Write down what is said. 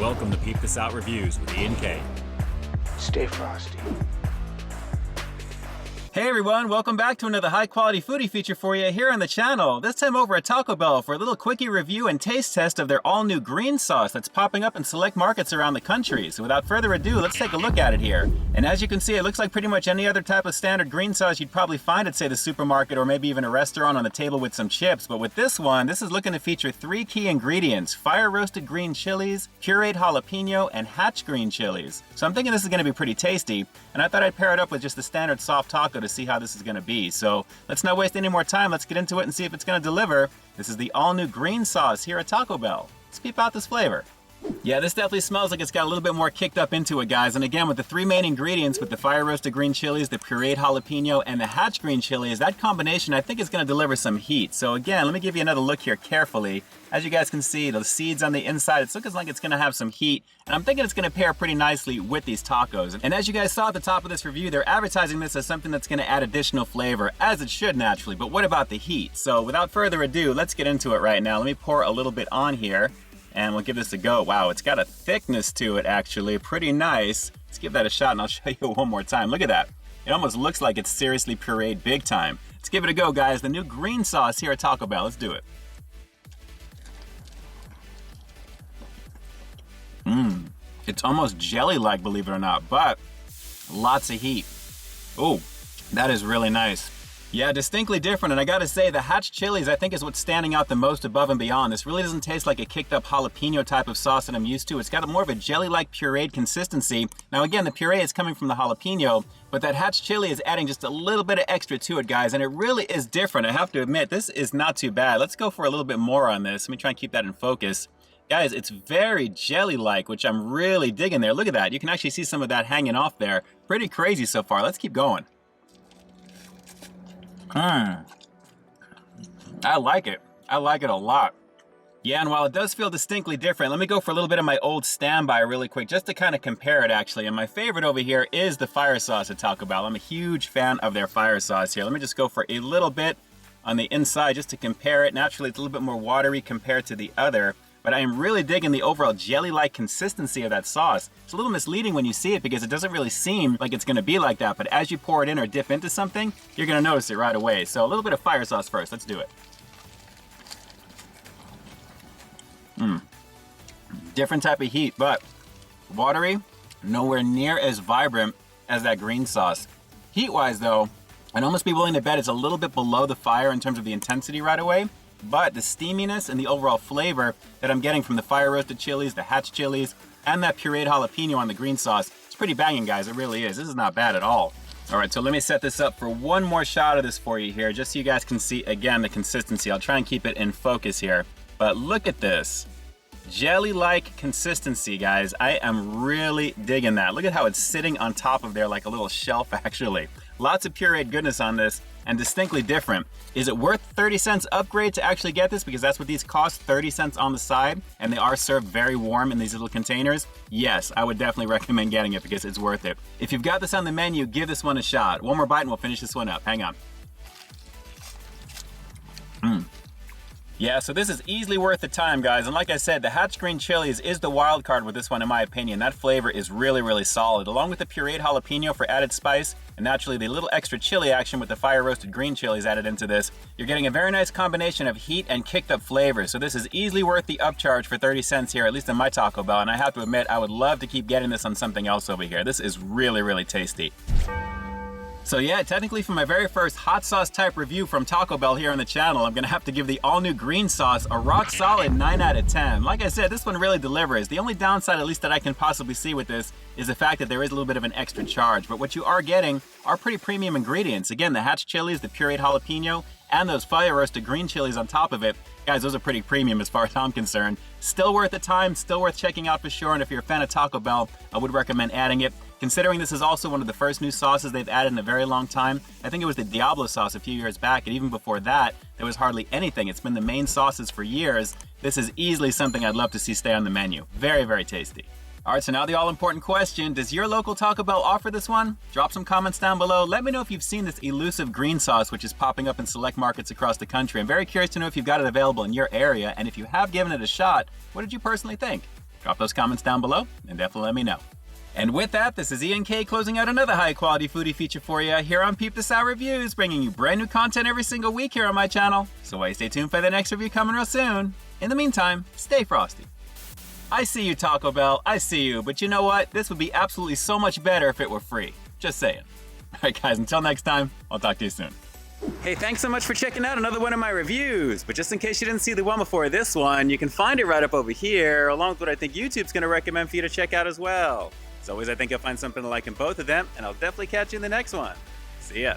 Welcome to Peep This Out Reviews with Ian K. Stay frosty. Hey everyone, welcome back to another high quality foodie feature for you here on the channel. This time over at Taco Bell for a little quickie review and taste test of their all new green sauce that's popping up in select markets around the country. So without further ado, let's take a look at it here. And as you can see, it looks like pretty much any other type of standard green sauce you'd probably find at say the supermarket or maybe even a restaurant on the table with some chips. But with this one, this is looking to feature 3 key ingredients: fire roasted green chilies, pureed jalapeno, and hatch green chilies. So I'm thinking this is going to be pretty tasty, and I thought I'd pair it up with just the standard soft taco to see how this is going to be. So let's not waste any more time. Let's get into it and see if it's going to deliver. This is the all-new green sauce here at Taco Bell. Let's peep out this flavor. Yeah, this definitely smells like it's got a little bit more kicked up into it, guys. And again, with the 3 main ingredients, with the fire roasted green chilies, the pureed jalapeno, and the hatch green chilies, that combination I think is going to deliver some heat. So again, let me give you another look here carefully. As you guys can see, the seeds on the inside, it's looking like it's going to have some heat. And I'm thinking it's going to pair pretty nicely with these tacos. And as you guys saw at the top of this review, they're advertising this as something that's going to add additional flavor, as it should naturally. But what about the heat? So without further ado, let's get into it right now. Let me pour a little bit on here, and we'll give this a go. Wow, it's got a thickness to it actually, pretty nice. Let's give that a shot and I'll show you one more time. Look at that. It almost looks like it's seriously pureed big time. Let's give it a go, guys. The new green sauce here at Taco Bell. Let's do it. It's almost jelly-like, believe it or not, but lots of heat. Oh, that is really nice. Yeah, distinctly different, and I gotta say, the hatch chilies I think is what's standing out the most above and beyond. This really doesn't taste like a kicked up jalapeno type of sauce that I'm used to. It's got more of a jelly-like pureed consistency. Now again, the puree is coming from the jalapeno, but that hatch chili is adding just a little bit of extra to it, guys, and it really is different. I have to admit, this is not too bad. Let's go for a little bit more on this. Let me try and keep that in focus. Guys, it's very jelly-like, which I'm really digging there. Look at that. You can actually see some of that hanging off there. Pretty crazy so far. Let's keep going. I like it. I like it a lot. Yeah, and while it does feel distinctly different, let me go for a little bit of my old standby really quick, just to kind of compare it actually. And my favorite over here is the fire sauce at Taco Bell. I'm a huge fan of their fire sauce here. Let me just go for a little bit on the inside just to compare it. Naturally, it's a little bit more watery compared to the other, but I am really digging the overall jelly-like consistency of that sauce. It's a little misleading when you see it because it doesn't really seem like it's gonna be like that, but as you pour it in or dip into something, you're gonna notice it right away. So a little bit of fire sauce first, let's do it. Different type of heat, but watery, nowhere near as vibrant as that green sauce. Heat-wise though, I'd almost be willing to bet it's a little bit below the fire in terms of the intensity right away, but the steaminess and the overall flavor that I'm getting from the fire roasted chilies, the hatch chilies, and that pureed jalapeno on the green sauce, it's pretty banging, guys. It really is. This is not bad at all. All right, so let me set this up for one more shot of this for you here, just so you guys can see again the consistency. I'll try and keep it in focus here, but look at this. Jelly-like consistency, guys. I am really digging that. Look at how it's sitting on top of there like a little shelf, actually. Lots of pureed goodness on this, and distinctly different. Is it worth 30 cents upgrade to actually get this? Because that's what these cost, 30 cents on the side, and they are served very warm in these little containers. Yes, I would definitely recommend getting it because it's worth it. If you've got this on the menu, give this one a shot. One more bite and we'll finish this one up. Hang on. Yeah, so this is easily worth the time, guys. And like I said, the hatch green chilies is the wild card with this one, in my opinion. That flavor is really, really solid. Along with the pureed jalapeno for added spice, and naturally the little extra chili action with the fire roasted green chilies added into this, you're getting a very nice combination of heat and kicked up flavors. So this is easily worth the upcharge for 30 cents here, at least in my Taco Bell. And I have to admit, I would love to keep getting this on something else over here. This is really, really tasty. So yeah, technically for my very first hot sauce type review from Taco Bell here on the channel, I'm gonna have to give the all new green sauce a rock solid 9 out of 10. Like I said, this one really delivers. The only downside, at least that I can possibly see with this, is the fact that there is a little bit of an extra charge, but what you are getting are pretty premium ingredients. Again, the hatch chilies, the pureed jalapeno, and those fire roasted green chilies on top of it. Guys, those are pretty premium as far as I'm concerned. Still worth the time, still worth checking out for sure, and if you're a fan of Taco Bell, I would recommend adding it. Considering this is also one of the first new sauces they've added in a very long time. I think it was the Diablo sauce a few years back, and even before that, there was hardly anything. It's been the main sauces for years. This is easily something I'd love to see stay on the menu. Very, very tasty. All right, so now the all-important question, does your local Taco Bell offer this one? Drop some comments down below. Let me know if you've seen this elusive green sauce, which is popping up in select markets across the country. I'm very curious to know if you've got it available in your area, and if you have given it a shot, what did you personally think? Drop those comments down below and definitely let me know. And with that, this is Ian K closing out another high-quality foodie feature for you here on Peep This Out Reviews, bringing you brand new content every single week here on my channel. So why stay tuned for the next review coming real soon. In the meantime, stay frosty. I see you, Taco Bell, I see you, but you know what? This would be absolutely so much better if it were free. Just saying. Alright guys, until next time, I'll talk to you soon. Hey, thanks so much for checking out another one of my reviews. But just in case you didn't see the one before this one, you can find it right up over here, along with what I think YouTube's gonna recommend for you to check out as well. As always, I think you'll find something to like in both of them, and I'll definitely catch you in the next one. See ya.